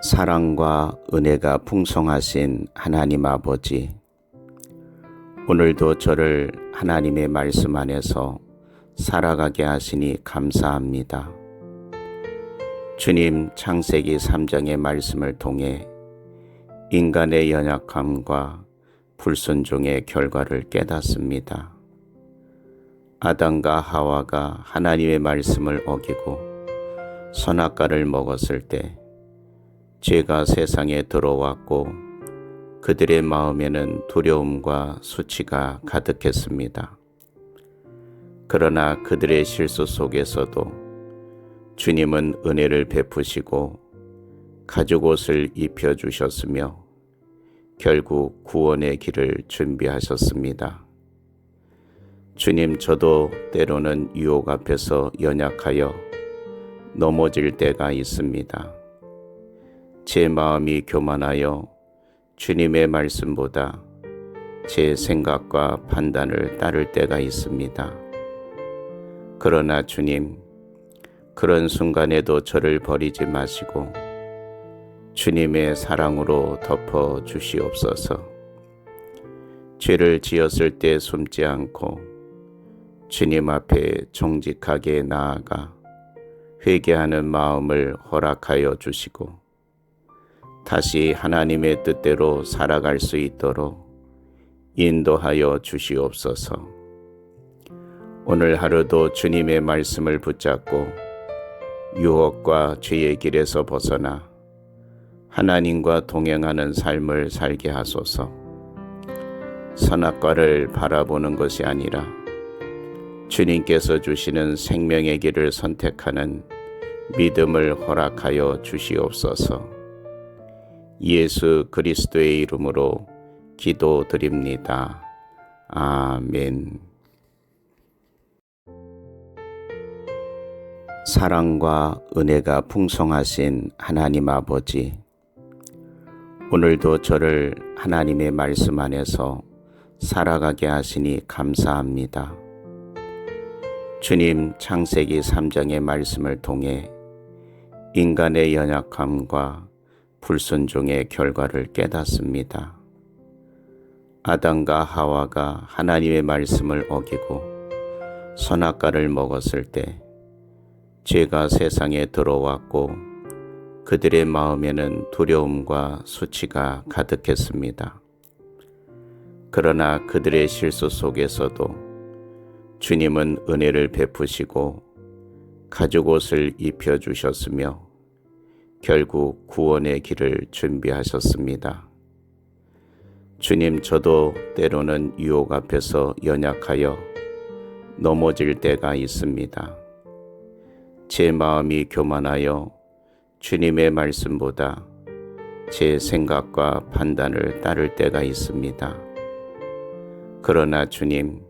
사랑과 은혜가 풍성하신 하나님 아버지, 오늘도 저를 하나님의 말씀 안에서 살아가게 하시니 감사합니다. 주님, 창세기 3장의 말씀을 통해 인간의 연약함과 불순종의 결과를 깨닫습니다. 아담과 하와가 하나님의 말씀을 어기고 선악과를 먹었을 때 죄가 세상에 들어왔고 그들의 마음에는 두려움과 수치가 가득했습니다. 그러나 그들의 실수 속에서도 주님은 은혜를 베푸시고 가죽옷을 입혀주셨으며 결국 구원의 길을 준비하셨습니다. 주님, 저도 때로는 유혹 앞에서 연약하여 넘어질 때가 있습니다. 제 마음이 교만하여 주님의 말씀보다 제 생각과 판단을 따를 때가 있습니다. 그러나 주님, 그런 순간에도 저를 버리지 마시고 주님의 사랑으로 덮어 주시옵소서. 죄를 지었을 때 숨지 않고 주님 앞에 정직하게 나아가 회개하는 마음을 허락하여 주시고 다시 하나님의 뜻대로 살아갈 수 있도록 인도하여 주시옵소서. 오늘 하루도 주님의 말씀을 붙잡고 유혹과 죄의 길에서 벗어나 하나님과 동행하는 삶을 살게 하소서. 선악과를 바라보는 것이 아니라 주님께서 주시는 생명의 길을 선택하는 믿음을 허락하여 주시옵소서. 예수 그리스도의 이름으로 기도드립니다. 아멘. 사랑과 은혜가 풍성하신 하나님 아버지, 오늘도 저를 하나님의 말씀 안에서 살아가게 하시니 감사합니다. 주님, 창세기 3장의 말씀을 통해 인간의 연약함과 불순종의 결과를 깨닫습니다. 아담과 하와가 하나님의 말씀을 어기고 선악과를 먹었을 때 죄가 세상에 들어왔고 그들의 마음에는 두려움과 수치가 가득했습니다. 그러나 그들의 실수 속에서도 주님은 은혜를 베푸시고 가죽옷을 입혀주셨으며 결국 구원의 길을 준비하셨습니다. 주님, 저도 때로는 유혹 앞에서 연약하여 넘어질 때가 있습니다. 제 마음이 교만하여 주님의 말씀보다 제 생각과 판단을 따를 때가 있습니다. 그러나 주님,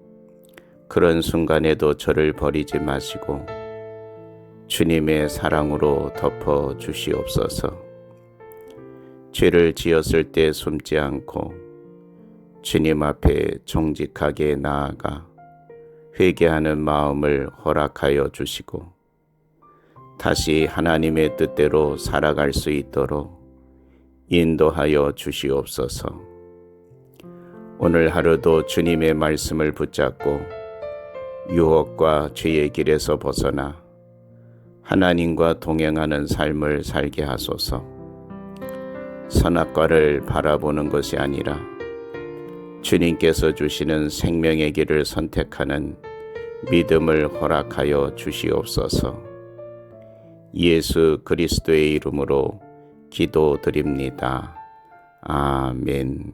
그런 순간에도 저를 버리지 마시고 주님의 사랑으로 덮어 주시옵소서. 죄를 지었을 때 숨지 않고 주님 앞에 정직하게 나아가 회개하는 마음을 허락하여 주시고 다시 하나님의 뜻대로 살아갈 수 있도록 인도하여 주시옵소서. 오늘 하루도 주님의 말씀을 붙잡고 유혹과 죄의 길에서 벗어나 하나님과 동행하는 삶을 살게 하소서. 선악과를 바라보는 것이 아니라 주님께서 주시는 생명의 길을 선택하는 믿음을 허락하여 주시옵소서. 예수 그리스도의 이름으로 기도드립니다. 아멘.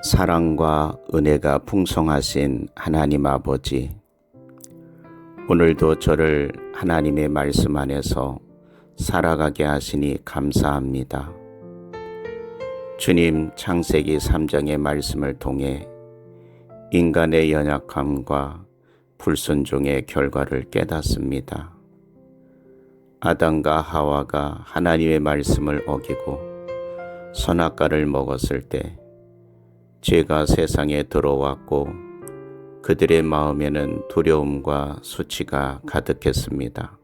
사랑과 은혜가 풍성하신 하나님 아버지, 오늘도 저를 하나님의 말씀 안에서 살아가게 하시니 감사합니다. 주님, 창세기 3장의 말씀을 통해 인간의 연약함과 불순종의 결과를 깨닫습니다. 아담과 하와가 하나님의 말씀을 어기고 선악과를 먹었을 때 죄가 세상에 들어왔고 그들의 마음에는 두려움과 수치가 가득했습니다.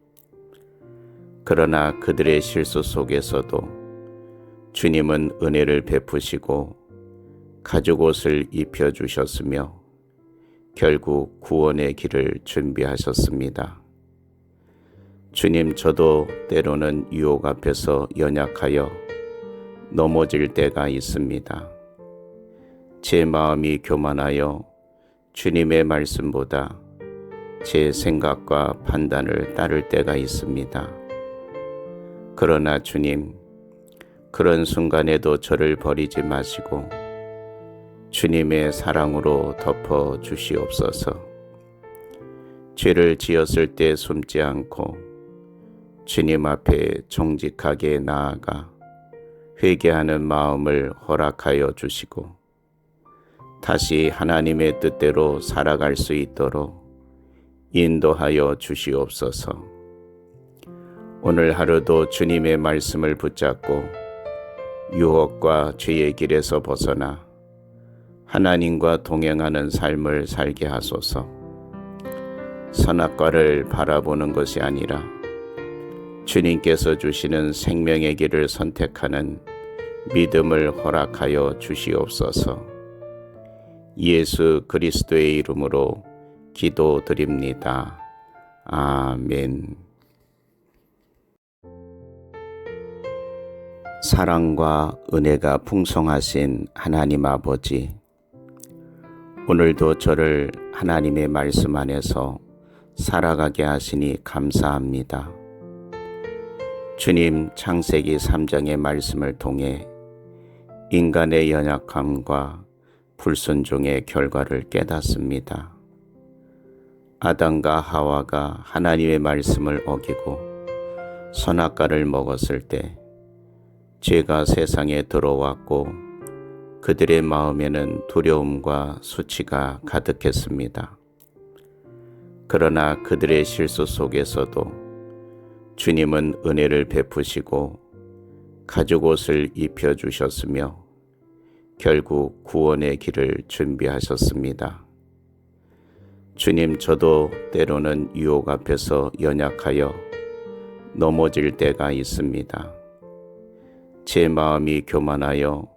그러나 그들의 실수 속에서도 주님은 은혜를 베푸시고 가죽옷을 입혀주셨으며 결국 구원의 길을 준비하셨습니다. 주님, 저도 때로는 유혹 앞에서 연약하여 넘어질 때가 있습니다. 제 마음이 교만하여 주님의 말씀보다 제 생각과 판단을 따를 때가 있습니다. 그러나 주님, 그런 순간에도 저를 버리지 마시고 주님의 사랑으로 덮어 주시옵소서. 죄를 지었을 때 숨지 않고 주님 앞에 정직하게 나아가 회개하는 마음을 허락하여 주시고 다시 하나님의 뜻대로 살아갈 수 있도록 인도하여 주시옵소서. 오늘 하루도 주님의 말씀을 붙잡고 유혹과 죄의 길에서 벗어나 하나님과 동행하는 삶을 살게 하소서. 선악과를 바라보는 것이 아니라 주님께서 주시는 생명의 길을 선택하는 믿음을 허락하여 주시옵소서. 예수 그리스도의 이름으로 기도드립니다. 아멘. 사랑과 은혜가 풍성하신 하나님 아버지, 오늘도 저를 하나님의 말씀 안에서 살아가게 하시니 감사합니다. 주님, 창세기 3장의 말씀을 통해 인간의 연약함과 불순종의 결과를 깨닫습니다. 아담과 하와가 하나님의 말씀을 어기고 선악과를 먹었을 때 죄가 세상에 들어왔고 그들의 마음에는 두려움과 수치가 가득했습니다. 그러나 그들의 실수 속에서도 주님은 은혜를 베푸시고 가죽옷을 입혀주셨으며 결국 구원의 길을 준비하셨습니다. 주님, 저도 때로는 유혹 앞에서 연약하여 넘어질 때가 있습니다. 제 마음이 교만하여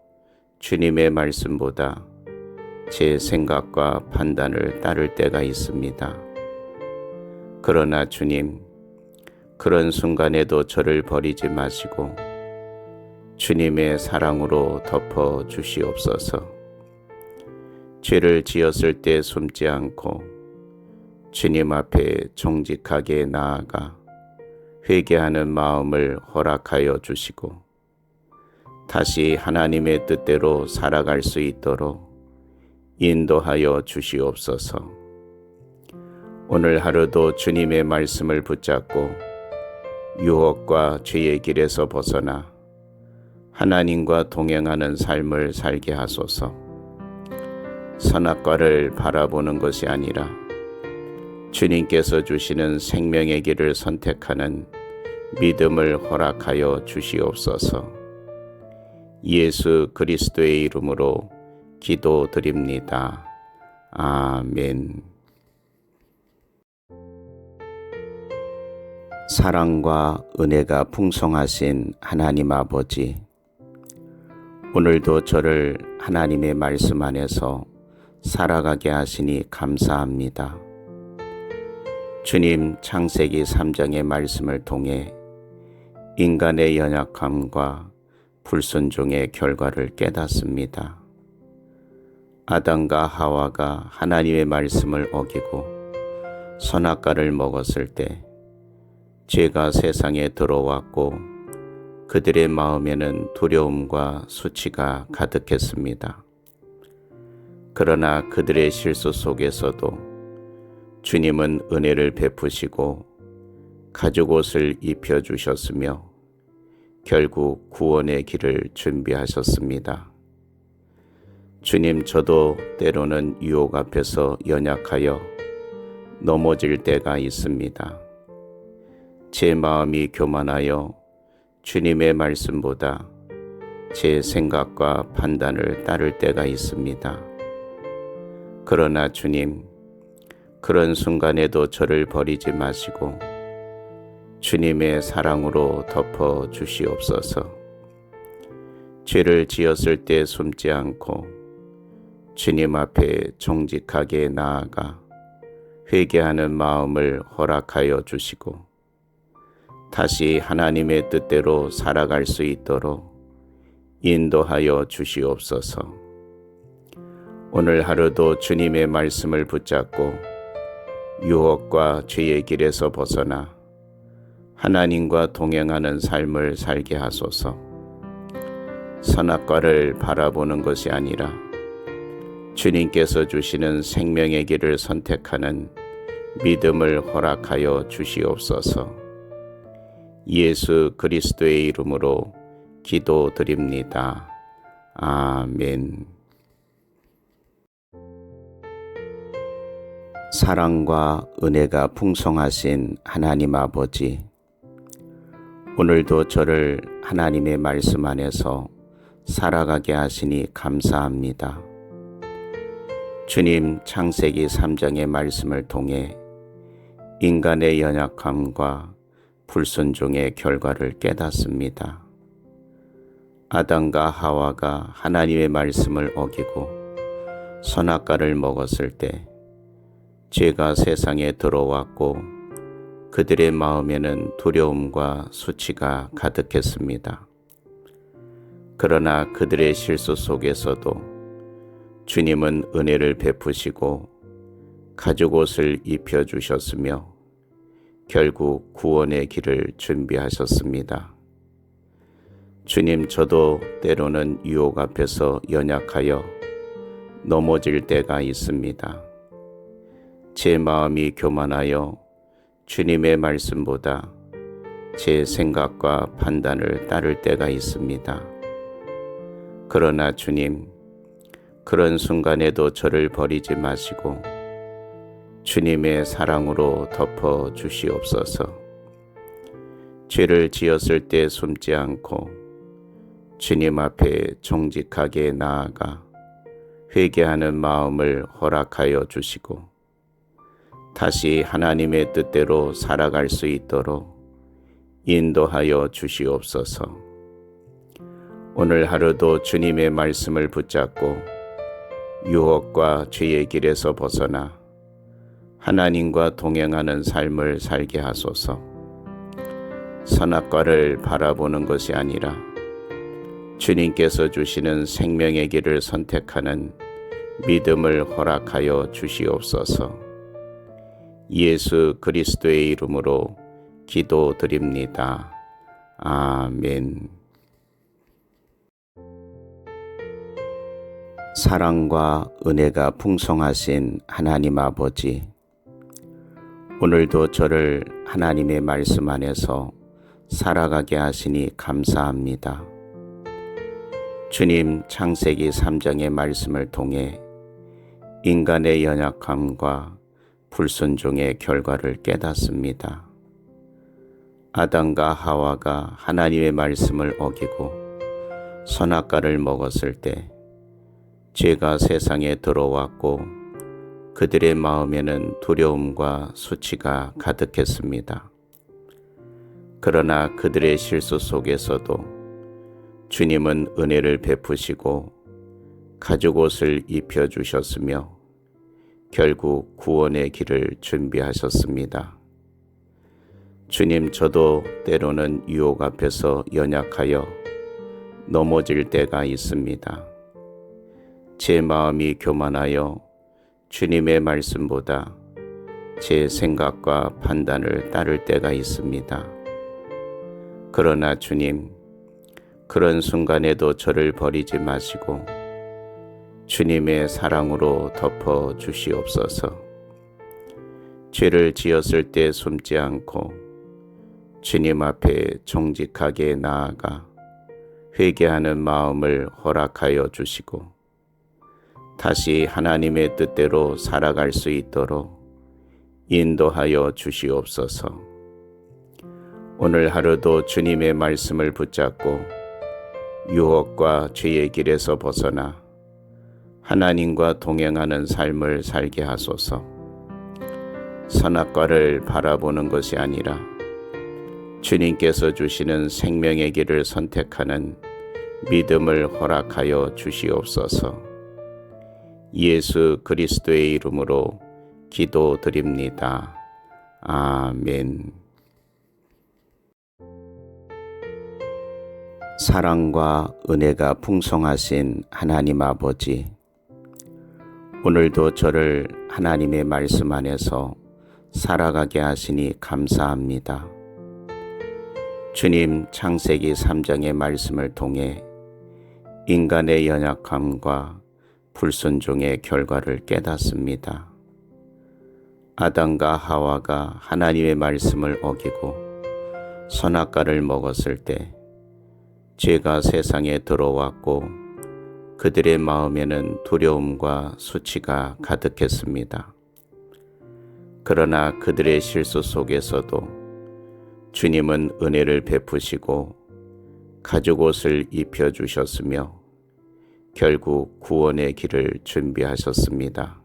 주님의 말씀보다 제 생각과 판단을 따를 때가 있습니다. 그러나 주님, 그런 순간에도 저를 버리지 마시고 주님의 사랑으로 덮어 주시옵소서. 죄를 지었을 때 숨지 않고 주님 앞에 정직하게 나아가 회개하는 마음을 허락하여 주시고 다시 하나님의 뜻대로 살아갈 수 있도록 인도하여 주시옵소서. 오늘 하루도 주님의 말씀을 붙잡고 유혹과 죄의 길에서 벗어나 하나님과 동행하는 삶을 살게 하소서. 선악과를 바라보는 것이 아니라 주님께서 주시는 생명의 길을 선택하는 믿음을 허락하여 주시옵소서. 예수 그리스도의 이름으로 기도드립니다. 아멘. 사랑과 은혜가 풍성하신 하나님 아버지, 오늘도 저를 하나님의 말씀 안에서 살아가게 하시니 감사합니다. 주님, 창세기 3장의 말씀을 통해 인간의 연약함과 불순종의 결과를 깨닫습니다. 아담과 하와가 하나님의 말씀을 어기고 선악과를 먹었을 때 죄가 세상에 들어왔고 그들의 마음에는 두려움과 수치가 가득했습니다. 그러나 그들의 실수 속에서도 주님은 은혜를 베푸시고 가죽옷을 입혀주셨으며 결국 구원의 길을 준비하셨습니다. 주님, 저도 때로는 유혹 앞에서 연약하여 넘어질 때가 있습니다. 제 마음이 교만하여 주님의 말씀보다 제 생각과 판단을 따를 때가 있습니다. 그러나 주님, 그런 순간에도 저를 버리지 마시고 주님의 사랑으로 덮어 주시옵소서. 죄를 지었을 때 숨지 않고 주님 앞에 정직하게 나아가 회개하는 마음을 허락하여 주시고 다시 하나님의 뜻대로 살아갈 수 있도록 인도하여 주시옵소서. 오늘 하루도 주님의 말씀을 붙잡고 유혹과 죄의 길에서 벗어나 하나님과 동행하는 삶을 살게 하소서. 선악과를 바라보는 것이 아니라 주님께서 주시는 생명의 길을 선택하는 믿음을 허락하여 주시옵소서. 예수 그리스도의 이름으로 기도드립니다. 아멘. 사랑과 은혜가 풍성하신 하나님 아버지, 오늘도 저를 하나님의 말씀 안에서 살아가게 하시니 감사합니다. 주님, 창세기 3장의 말씀을 통해 인간의 연약함과 불순종의 결과를 깨닫습니다. 아담과 하와가 하나님의 말씀을 어기고 선악과를 먹었을 때 죄가 세상에 들어왔고 그들의 마음에는 두려움과 수치가 가득했습니다. 그러나 그들의 실수 속에서도 주님은 은혜를 베푸시고 가죽옷을 입혀주셨으며 결국 구원의 길을 준비하셨습니다. 주님, 저도 때로는 유혹 앞에서 연약하여 넘어질 때가 있습니다. 제 마음이 교만하여 주님의 말씀보다 제 생각과 판단을 따를 때가 있습니다. 그러나 주님, 그런 순간에도 저를 버리지 마시고 주님의 사랑으로 덮어 주시옵소서. 죄를 지었을 때 숨지 않고 주님 앞에 정직하게 나아가 회개하는 마음을 허락하여 주시고 다시 하나님의 뜻대로 살아갈 수 있도록 인도하여 주시옵소서. 오늘 하루도 주님의 말씀을 붙잡고 유혹과 죄의 길에서 벗어나 하나님과 동행하는 삶을 살게 하소서. 선악과를 바라보는 것이 아니라 주님께서 주시는 생명의 길을 선택하는 믿음을 허락하여 주시옵소서. 예수 그리스도의 이름으로 기도드립니다. 아멘. 사랑과 은혜가 풍성하신 하나님 아버지, 오늘도 저를 하나님의 말씀 안에서 살아가게 하시니 감사합니다. 주님, 창세기 3장의 말씀을 통해 인간의 연약함과 불순종의 결과를 깨닫습니다. 아담과 하와가 하나님의 말씀을 어기고 선악과를 먹었을 때 죄가 세상에 들어왔고 그들의 마음에는 두려움과 수치가 가득했습니다. 그러나 그들의 실수 속에서도 주님은 은혜를 베푸시고 가죽옷을 입혀주셨으며 결국 구원의 길을 준비하셨습니다. 주님, 저도 때로는 유혹 앞에서 연약하여 넘어질 때가 있습니다. 제 마음이 교만하여 주님의 말씀보다 제 생각과 판단을 따를 때가 있습니다. 그러나 주님, 그런 순간에도 저를 버리지 마시고 주님의 사랑으로 덮어 주시옵소서. 죄를 지었을 때 숨지 않고 주님 앞에 정직하게 나아가 회개하는 마음을 허락하여 주시고 다시 하나님의 뜻대로 살아갈 수 있도록 인도하여 주시옵소서. 오늘 하루도 주님의 말씀을 붙잡고 유혹과 죄의 길에서 벗어나 하나님과 동행하는 삶을 살게 하소서. 선악과를 바라보는 것이 아니라 주님께서 주시는 생명의 길을 선택하는 믿음을 허락하여 주시옵소서. 예수 그리스도의 이름으로 기도드립니다. 아멘. 사랑과 은혜가 풍성하신 하나님 아버지, 오늘도 저를 하나님의 말씀 안에서 살아가게 하시니 감사합니다. 주님, 창세기 3장의 말씀을 통해 인간의 연약함과 불순종의 결과를 깨닫습니다. 아담과 하와가 하나님의 말씀을 어기고 선악과를 먹었을 때 죄가 세상에 들어왔고 그들의 마음에는 두려움과 수치가 가득했습니다. 그러나 그들의 실수 속에서도 주님은 은혜를 베푸시고 가죽옷을 입혀주셨으며 결국 구원의 길을 준비하셨습니다.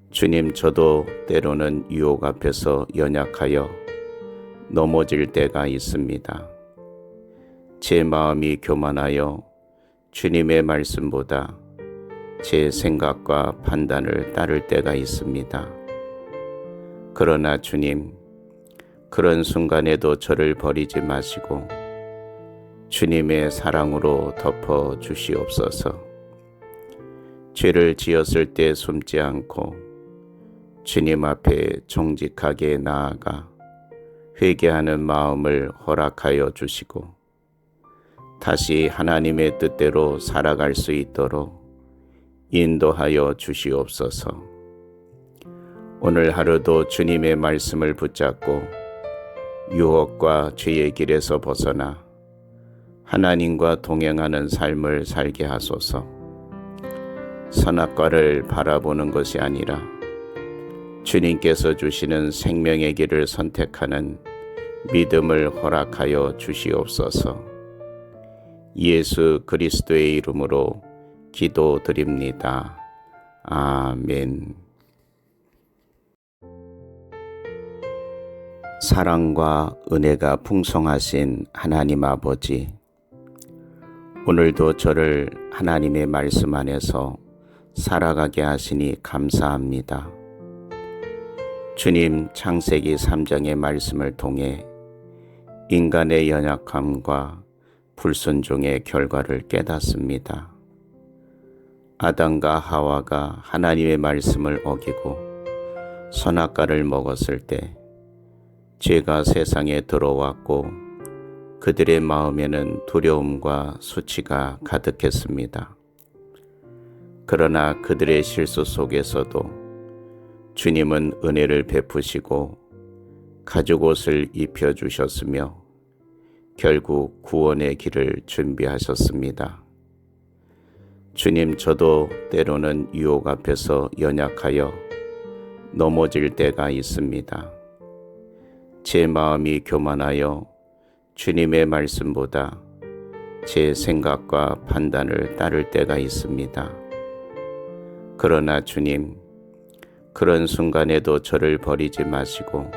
주님, 저도 때로는 유혹 앞에서 연약하여 넘어질 때가 있습니다. 제 마음이 교만하여 주님의 말씀보다 제 생각과 판단을 따를 때가 있습니다. 그러나 주님, 그런 순간에도 저를 버리지 마시고 주님의 사랑으로 덮어 주시옵소서. 죄를 지었을 때 숨지 않고 주님 앞에 정직하게 나아가 회개하는 마음을 허락하여 주시고 다시 하나님의 뜻대로 살아갈 수 있도록 인도하여 주시옵소서. 오늘 하루도 주님의 말씀을 붙잡고 유혹과 죄의 길에서 벗어나 하나님과 동행하는 삶을 살게 하소서. 선악과를 바라보는 것이 아니라 주님께서 주시는 생명의 길을 선택하는 믿음을 허락하여 주시옵소서. 예수 그리스도의 이름으로 기도드립니다. 아멘. 사랑과 은혜가 풍성하신 하나님 아버지, 오늘도 저를 하나님의 말씀 안에서 살아가게 하시니 감사합니다. 주님, 창세기 3장의 말씀을 통해 인간의 연약함과 불순종의 결과를 깨닫습니다. 아담과 하와가 하나님의 말씀을 어기고 선악과를 먹었을 때 죄가 세상에 들어왔고 그들의 마음에는 두려움과 수치가 가득했습니다. 그러나 그들의 실수 속에서도 주님은 은혜를 베푸시고 가죽옷을 입혀주셨으며 결국 구원의 길을 준비하셨습니다. 주님, 저도 때로는 유혹 앞에서 연약하여 넘어질 때가 있습니다. 제 마음이 교만하여 주님의 말씀보다 제 생각과 판단을 따를 때가 있습니다. 그러나 주님, 그런 순간에도 저를 버리지 마시고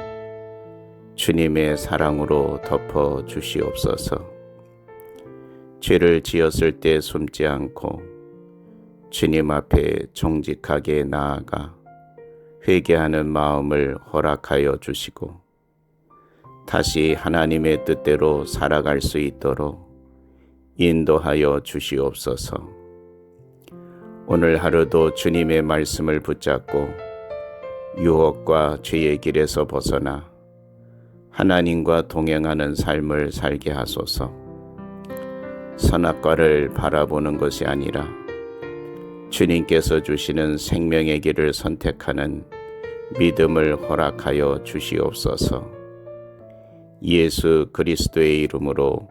주님의 사랑으로 덮어 주시옵소서. 죄를 지었을 때 숨지 않고 주님 앞에 정직하게 나아가 회개하는 마음을 허락하여 주시고 다시 하나님의 뜻대로 살아갈 수 있도록 인도하여 주시옵소서. 오늘 하루도 주님의 말씀을 붙잡고 유혹과 죄의 길에서 벗어나 하나님과 동행하는 삶을 살게 하소서. 선악과를 바라보는 것이 아니라 주님께서 주시는 생명의 길을 선택하는 믿음을 허락하여 주시옵소서. 예수 그리스도의 이름으로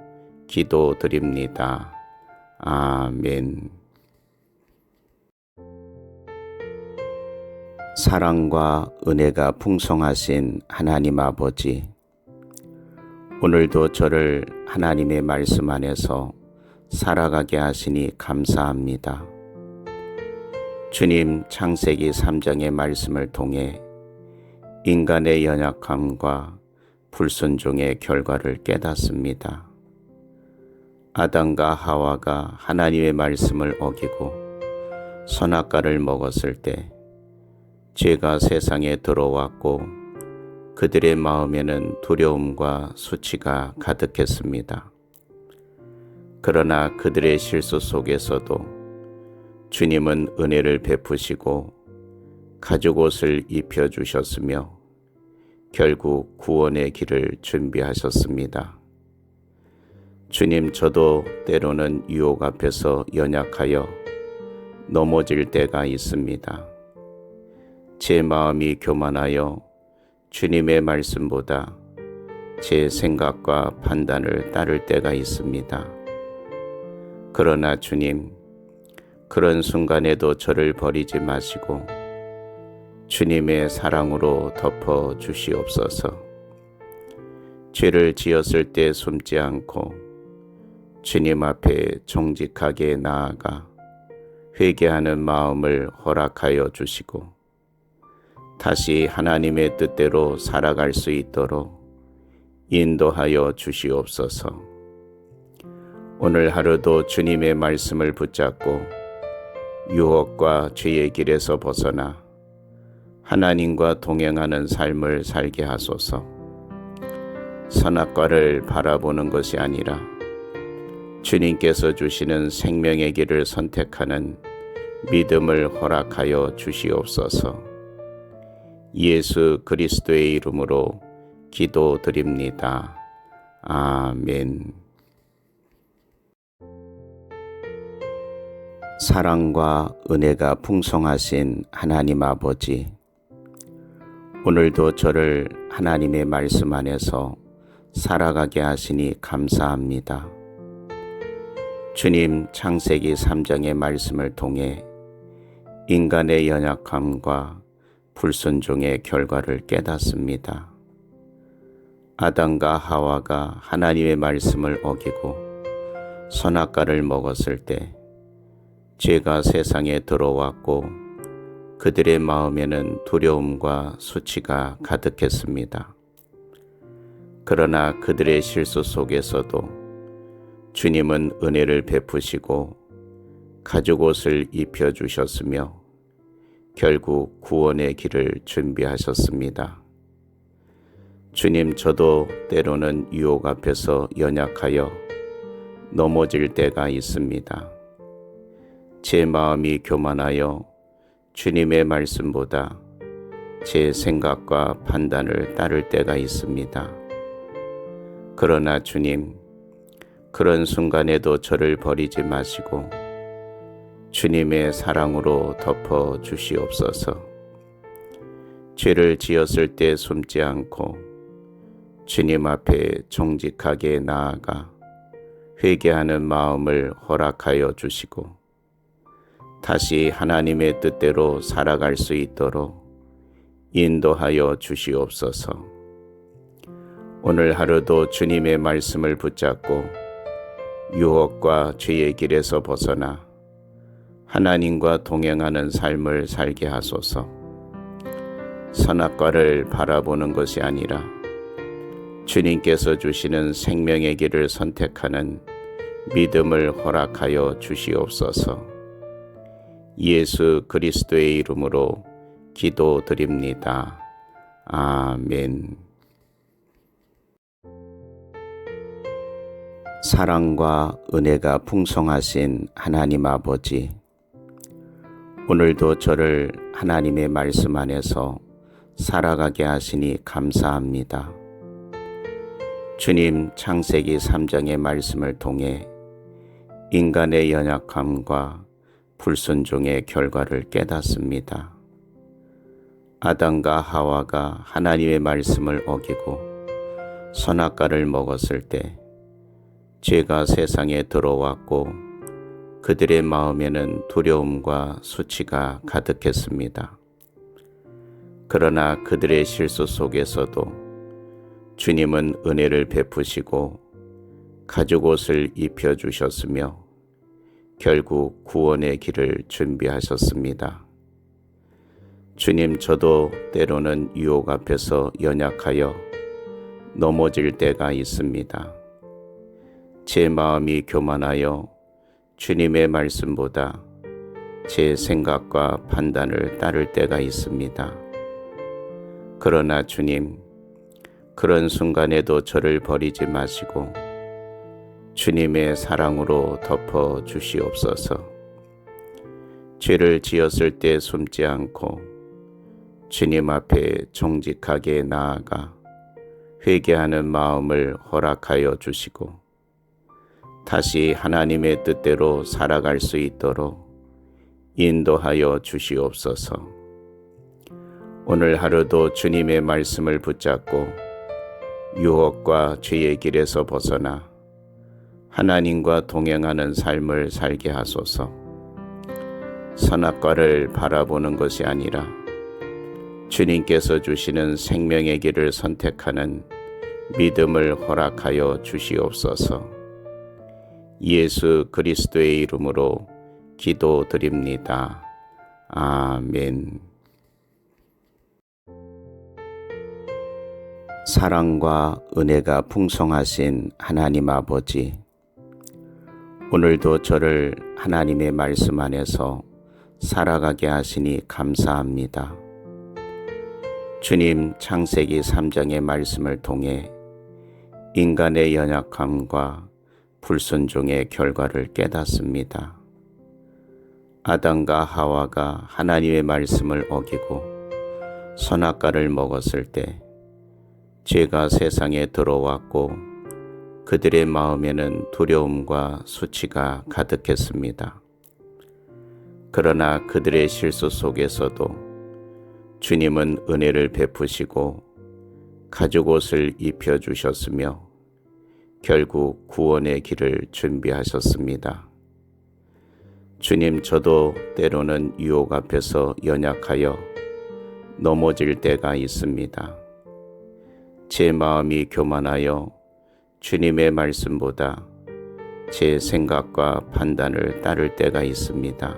기도드립니다. 아멘. 사랑과 은혜가 풍성하신 하나님 아버지, 오늘도 저를 하나님의 말씀 안에서 살아가게 하시니 감사합니다. 주님, 창세기 3장의 말씀을 통해 인간의 연약함과 불순종의 결과를 깨닫습니다. 아담과 하와가 하나님의 말씀을 어기고 선악과를 먹었을 때 죄가 세상에 들어왔고 그들의 마음에는 두려움과 수치가 가득했습니다. 그러나 그들의 실수 속에서도 주님은 은혜를 베푸시고 가죽옷을 입혀주셨으며 결국 구원의 길을 준비하셨습니다. 주님, 저도 때로는 유혹 앞에서 연약하여 넘어질 때가 있습니다. 제 마음이 교만하여 주님의 말씀보다 제 생각과 판단을 따를 때가 있습니다. 그러나 주님, 그런 순간에도 저를 버리지 마시고 주님의 사랑으로 덮어 주시옵소서. 죄를 지었을 때 숨지 않고 주님 앞에 정직하게 나아가 회개하는 마음을 허락하여 주시고 다시 하나님의 뜻대로 살아갈 수 있도록 인도하여 주시옵소서. 오늘 하루도 주님의 말씀을 붙잡고 유혹과 죄의 길에서 벗어나 하나님과 동행하는 삶을 살게 하소서. 선악과를 바라보는 것이 아니라 주님께서 주시는 생명의 길을 선택하는 믿음을 허락하여 주시옵소서. 예수 그리스도의 이름으로 기도드립니다. 아멘. 사랑과 은혜가 풍성하신 하나님 아버지, 오늘도 저를 하나님의 말씀 안에서 살아가게 하시니 감사합니다. 주님, 창세기 3장의 말씀을 통해 인간의 연약함과 불순종의 결과를 깨닫습니다. 아담과 하와가 하나님의 말씀을 어기고 선악과를 먹었을 때 죄가 세상에 들어왔고 그들의 마음에는 두려움과 수치가 가득했습니다. 그러나 그들의 실수 속에서도 주님은 은혜를 베푸시고 가죽옷을 입혀주셨으며 결국 구원의 길을 준비하셨습니다. 주님, 저도 때로는 유혹 앞에서 연약하여 넘어질 때가 있습니다. 제 마음이 교만하여 주님의 말씀보다 제 생각과 판단을 따를 때가 있습니다. 그러나 주님, 그런 순간에도 저를 버리지 마시고 주님의 사랑으로 덮어 주시옵소서. 죄를 지었을 때 숨지 않고 주님 앞에 정직하게 나아가 회개하는 마음을 허락하여 주시고 다시 하나님의 뜻대로 살아갈 수 있도록 인도하여 주시옵소서. 오늘 하루도 주님의 말씀을 붙잡고 유혹과 죄의 길에서 벗어나 하나님과 동행하는 삶을 살게 하소서. 선악과를 바라보는 것이 아니라 주님께서 주시는 생명의 길을 선택하는 믿음을 허락하여 주시옵소서. 예수 그리스도의 이름으로 기도드립니다. 아멘. 사랑과 은혜가 풍성하신 하나님 아버지, 오늘도 저를 하나님의 말씀 안에서 살아가게 하시니 감사합니다. 주님, 창세기 3장의 말씀을 통해 인간의 연약함과 불순종의 결과를 깨닫습니다. 아담과 하와가 하나님의 말씀을 어기고 선악과를 먹었을 때 죄가 세상에 들어왔고 그들의 마음에는 두려움과 수치가 가득했습니다. 그러나 그들의 실수 속에서도 주님은 은혜를 베푸시고 가죽옷을 입혀주셨으며 결국 구원의 길을 준비하셨습니다. 주님, 저도 때로는 유혹 앞에서 연약하여 넘어질 때가 있습니다. 제 마음이 교만하여 주님의 말씀보다 제 생각과 판단을 따를 때가 있습니다. 그러나 주님, 그런 순간에도 저를 버리지 마시고 주님의 사랑으로 덮어 주시옵소서. 죄를 지었을 때 숨지 않고 주님 앞에 정직하게 나아가 회개하는 마음을 허락하여 주시고 다시 하나님의 뜻대로 살아갈 수 있도록 인도하여 주시옵소서. 오늘 하루도 주님의 말씀을 붙잡고 유혹과 죄의 길에서 벗어나 하나님과 동행하는 삶을 살게 하소서. 선악과를 바라보는 것이 아니라 주님께서 주시는 생명의 길을 선택하는 믿음을 허락하여 주시옵소서. 예수 그리스도의 이름으로 기도드립니다. 아멘. 사랑과 은혜가 풍성하신 하나님 아버지, 오늘도 저를 하나님의 말씀 안에서 살아가게 하시니 감사합니다. 주님, 창세기 3장의 말씀을 통해 인간의 연약함과 불순종의 결과를 깨닫습니다. 아담과 하와가 하나님의 말씀을 어기고 선악과를 먹었을 때 죄가 세상에 들어왔고 그들의 마음에는 두려움과 수치가 가득했습니다. 그러나 그들의 실수 속에서도 주님은 은혜를 베푸시고 가죽옷을 입혀주셨으며 결국 구원의 길을 준비하셨습니다. 주님, 저도 때로는 유혹 앞에서 연약하여 넘어질 때가 있습니다. 제 마음이 교만하여 주님의 말씀보다 제 생각과 판단을 따를 때가 있습니다.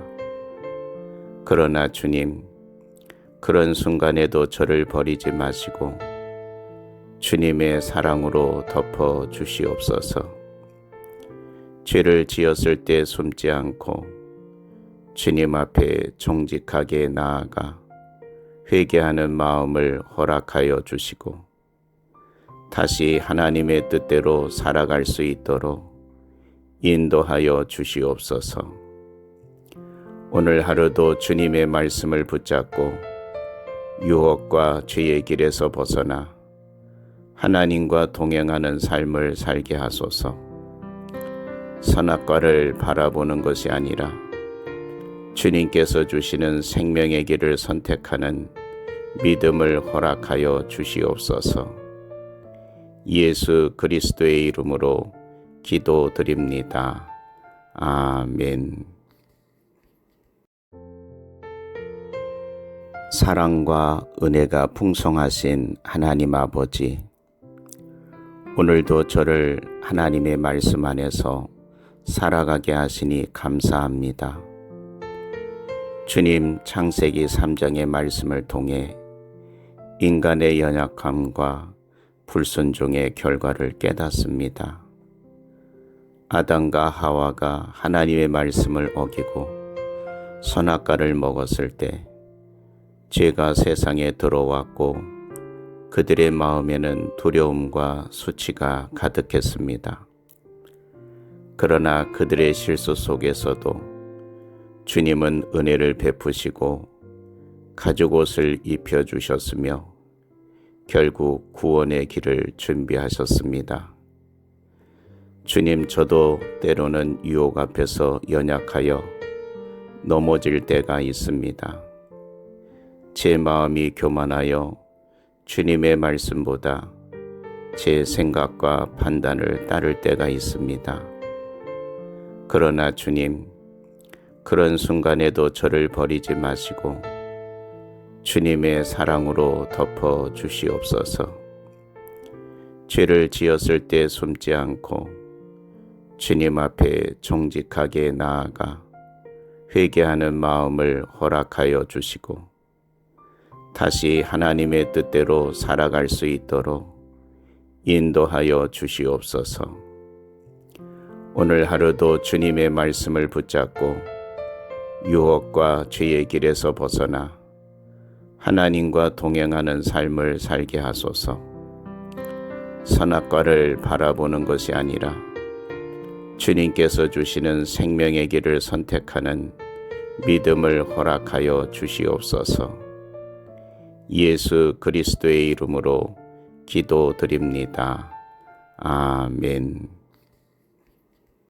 그러나 주님, 그런 순간에도 저를 버리지 마시고 주님의 사랑으로 덮어 주시옵소서. 죄를 지었을 때 숨지 않고 주님 앞에 정직하게 나아가 회개하는 마음을 허락하여 주시고 다시 하나님의 뜻대로 살아갈 수 있도록 인도하여 주시옵소서. 오늘 하루도 주님의 말씀을 붙잡고 유혹과 죄의 길에서 벗어나 하나님과 동행하는 삶을 살게 하소서. 선악과를 바라보는 것이 아니라 주님께서 주시는 생명의 길을 선택하는 믿음을 허락하여 주시옵소서. 예수 그리스도의 이름으로 기도드립니다. 아멘. 사랑과 은혜가 풍성하신 하나님 아버지, 오늘도 저를 하나님의 말씀 안에서 살아가게 하시니 감사합니다. 주님, 창세기 3장의 말씀을 통해 인간의 연약함과 불순종의 결과를 깨닫습니다. 아담과 하와가 하나님의 말씀을 어기고 선악과를 먹었을 때 죄가 세상에 들어왔고 그들의 마음에는 두려움과 수치가 가득했습니다. 그러나 그들의 실수 속에서도 주님은 은혜를 베푸시고 가죽옷을 입혀주셨으며 결국 구원의 길을 준비하셨습니다. 주님, 저도 때로는 유혹 앞에서 연약하여 넘어질 때가 있습니다. 제 마음이 교만하여 주님의 말씀보다 제 생각과 판단을 따를 때가 있습니다. 그러나 주님, 그런 순간에도 저를 버리지 마시고 주님의 사랑으로 덮어 주시옵소서. 죄를 지었을 때 숨지 않고 주님 앞에 정직하게 나아가 회개하는 마음을 허락하여 주시고 다시 하나님의 뜻대로 살아갈 수 있도록 인도하여 주시옵소서. 오늘 하루도 주님의 말씀을 붙잡고 유혹과 죄의 길에서 벗어나 하나님과 동행하는 삶을 살게 하소서. 선악과를 바라보는 것이 아니라 주님께서 주시는 생명의 길을 선택하는 믿음을 허락하여 주시옵소서. 예수 그리스도의 이름으로 기도드립니다. 아멘.